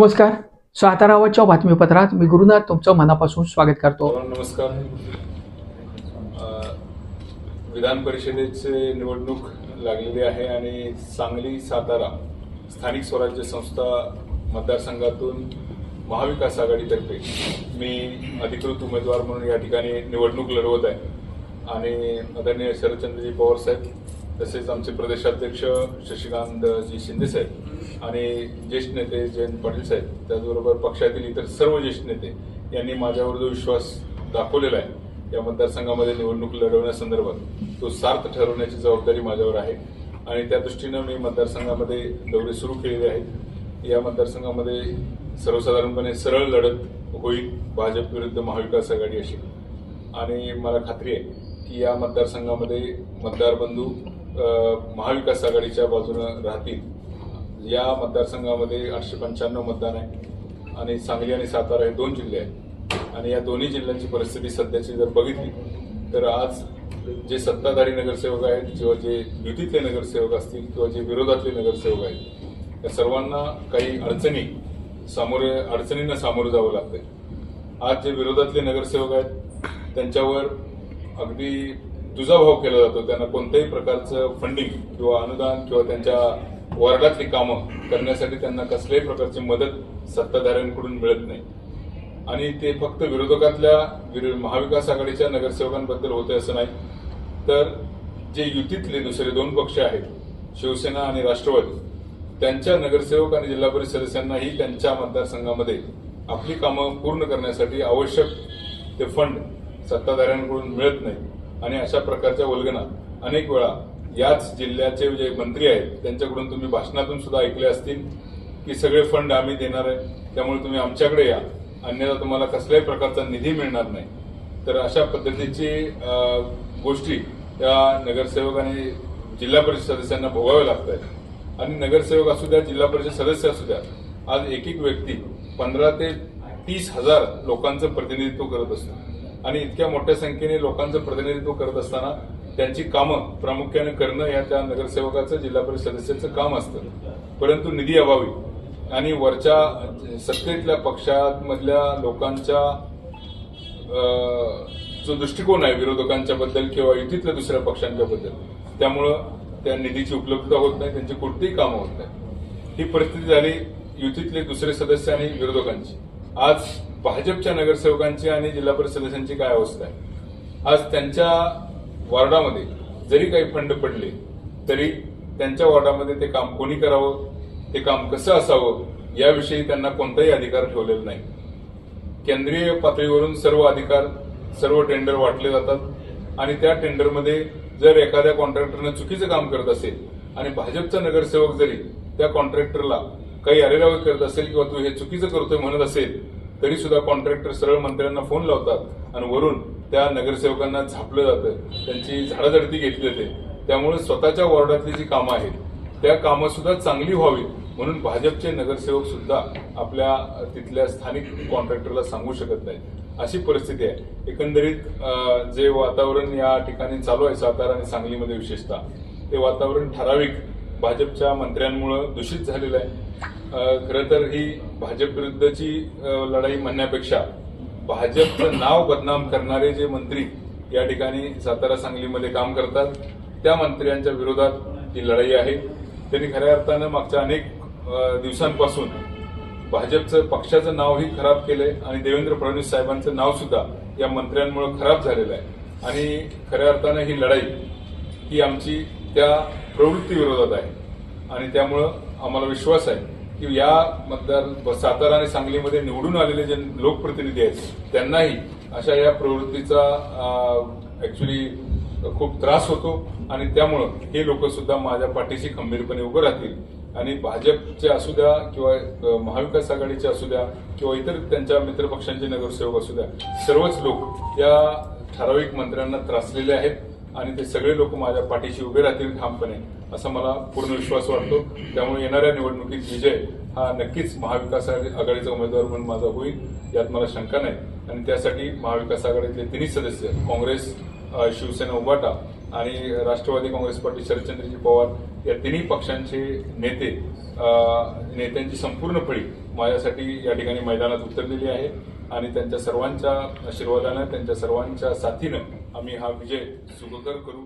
नमस्कार. साताराच्या बातमीपत्रात मी गुरुनाथ तुमचं मनापासून स्वागत करतो. नमस्कार. विधान परिषदेचे निवडणूक लागलेली आहे आणि सांगली सातारा स्थानिक स्वराज्य संस्था मतदारसंघातून महाविकास आघाडीतर्फे मी अधिकृत उमेदवार म्हणून या ठिकाणी निवडणूक लढवत आहे आणि आदरणीय शरदचंद्रजी पवार साहेब तसेच आमचे प्रदेशाध्यक्ष शशिकांतजी शिंदे साहेब आणि ज्येष्ठ नेते जयंत पाटील साहेब त्याचबरोबर पक्षातील इतर सर्व ज्येष्ठ नेते यांनी माझ्यावर जो विश्वास दाखवलेला आहे या मतदारसंघामध्ये निवडणूक लढवण्यासंदर्भात तो सार्थ ठरवण्याची जबाबदारी माझ्यावर आहे आणि त्या दृष्टीनं मी मतदारसंघामध्ये दौरे सुरू केलेले आहेत. या मतदारसंघामध्ये सर्वसाधारणपणे सरळ लढत होईल भाजप विरुद्ध महाविकास आघाडी अशी आणि मला खात्री आहे की या मतदारसंघामध्ये मतदार बंधू महाविकास आघाडीच्या बाजूने राहतील. या मतदारसंघामध्ये 895 मतदान आहे आणि सांगली आणि सातारा हे दोन जिल्हे आहेत आणि या दोन्ही जिल्ह्यांची परिस्थिती सध्याची जर बघितली तर आज जे सत्ताधारी नगरसेवक आहेत किंवा जे युतीतले नगरसेवक असतील किंवा जे विरोधातले नगरसेवक आहेत या सर्वांना काही अडचणींना सामोरं जावं लागतंय. आज जे विरोधातले नगरसेवक आहेत त्यांच्यावर अगदी दुजाभाव केला जातो. त्यांना कोणत्याही प्रकारचं फंडिंग किंवा अनुदान किंवा त्यांच्या वार्डातली कामं करण्यासाठी त्यांना कसल्याही प्रकारची मदत सत्ताधाऱ्यांकडून मिळत नाही आणि ते फक्त विरोधकातल्या महाविकास आघाडीच्या नगरसेवकांबद्दल होते असं नाही तर जे युतीतले दुसरे दोन पक्ष आहेत शिवसेना आणि राष्ट्रवादी त्यांच्या नगरसेवक आणि जिल्हा परिषद सदस्यांनाही त्यांच्या मतदारसंघामध्ये आपली कामं पूर्ण करण्यासाठी आवश्यक ते फंड सत्ताधाऱ्यांकडून मिळत नाही आणि अशा प्रकारच्या वल्गना अनेक वेळा याच जिल्ह्याचे जे मंत्री आहेत त्यांच्याकडून तुम्ही भाषणातून सुद्धा ऐकले असतील की सगळे फंड आम्ही देणार आहे त्यामुळे तुम्ही आमच्याकडे या अन्यथा तुम्हाला कसल्याही प्रकारचा निधी मिळणार नाही. तर अशा पद्धतीची गोष्टी त्या नगरसेवक आणि जिल्हा परिषद सदस्यांना भोगाव्या लागत आहेत आणि नगरसेवक असू द्या जिल्हा परिषद सदस्य असू द्या आज एक व्यक्ती 15 ते 30 हजार लोकांचं प्रतिनिधित्व करत असतो आणि इतक्या मोठ्या संख्येने लोकांचं प्रतिनिधित्व करत असताना त्यांची कामं प्रामुख्याने करणं या त्या नगरसेवकाचं जिल्हा परिषद सदस्याचं काम असतं. परंतु निधी अभावी आणि वरच्या सत्तेतल्या पक्षामधल्या लोकांच्या जो दृष्टिकोन आहे विरोधकांच्या बद्दल किंवा युतीतल्या दुसऱ्या पक्षांच्या बद्दल त्यामुळं त्या निधीची उपलब्धता होत नाही त्यांची कोणतीही कामं होत नाही. ही परिस्थिती झाली युतीतले दुसरे सदस्य आणि विरोधकांची. आज भाजपच्या नगरसेवकांची आणि जिल्हा परिषद सदस्यांची काय अवस्था आहे. आज त्यांच्या वॉर्डामध्ये जरी काही फंड पडले तरी त्यांच्या वॉर्डामध्ये ते काम कोणी करावं ते काम कसं असावं याविषयी त्यांना कोणताही अधिकार ठेवलेला नाही. केंद्रीय पातळीवरून सर्व अधिकार सर्व टेंडर वाटले जातात आणि त्या टेंडरमध्ये जर एखाद्या कॉन्ट्रॅक्टरनं चुकीचं काम करत असेल आणि भाजपचा नगरसेवक जरी त्या कॉन्ट्रॅक्टरला काही अरेरावी करत असेल किंवा तू हे चुकीचं करतोय म्हणत असेल तरी सुद्धा कॉन्ट्रॅक्टर सरळ मंत्र्यांना फोन लावतात आणि वरून त्या नगरसेवकांना झापलं जातं त्यांची झाडाझडती घेतली जाते. त्यामुळे स्वतःच्या वॉर्डातली जी कामं आहेत त्या कामं सुद्धा चांगली व्हावीत म्हणून भाजपचे नगरसेवक सुद्धा आपल्या तिथल्या स्थानिक कॉन्ट्रॅक्टरला सांगू शकत नाहीत. अशी परिस्थिती आहे. एकंदरीत जे वातावरण या ठिकाणी चालू आहे सातारा आणि सांगलीमध्ये विशेषतः ते वातावरण ठराविक भाजपच्या मंत्र्यांमुळे दूषित झालेलं आहे. खरं तर ही भाजप विरुद्धची लढाई म्हणण्यापेक्षा भाजपचं नाव बदनाम करणारे जे मंत्री या ठिकाणी सातारा सांगलीमध्ये काम करतात त्या मंत्र्यांच्या विरोधात ही लढाई आहे. त्यांनी खऱ्या अर्थानं मागच्या अनेक दिवसांपासून भाजपचं पक्षाचं नावही खराब केलंय आणि देवेंद्र फडणवीस साहेबांचं नाव सुद्धा या मंत्र्यांमुळे खराब झालेलं आहे आणि खऱ्या अर्थानं ही लढाई ही आमची त्या प्रवृत्ती विरोधात आहे आणि त्यामुळं आम्हाला विश्वास आहे की या सातारा आणि सांगलीमध्ये निवडून आलेले जे लोकप्रतिनिधी आहेत त्यांनाही अशा या प्रवृत्तीचा ऍक्च्युली खूप त्रास होतो आणि त्यामुळं हे लोक सुद्धा माझ्या पाठीशी खंबीरपणे उभं राहतील आणि भाजपचे असू द्या किंवा महाविकास आघाडीचे असू द्या किंवा इतर त्यांच्या मित्रपक्षांचे नगरसेवक असू द्या सर्वच लोक या ठराविक मंत्र्यांना त्रासलेले आहेत आणि ते सगळे लोक माझ्या पाठीशी उभे राहतील ठामपणे असा मला पूर्ण विश्वास वाटतो. त्यामुळे येणाऱ्या निवडणुकीत विजय हा नक्कीच महाविकास आघाडीचा उमेदवार म्हणून माझा होईल यात मला शंका नाही आणि त्यासाठी महाविकास आघाडीतले तिन्ही सदस्य काँग्रेस शिवसेना उभाटा आणि राष्ट्रवादी काँग्रेस पार्टी शरदचंद्रजी पवार या तिन्ही पक्षांचे नेत्यांची संपूर्ण फळी माझ्यासाठी या ठिकाणी मैदानात उतरलेली आहे आणि त्यांच्या सर्वांच्या आशीर्वादानं, त्यांच्या सर्वांच्या साथीनं आम्ही हा विजय सुखकर करू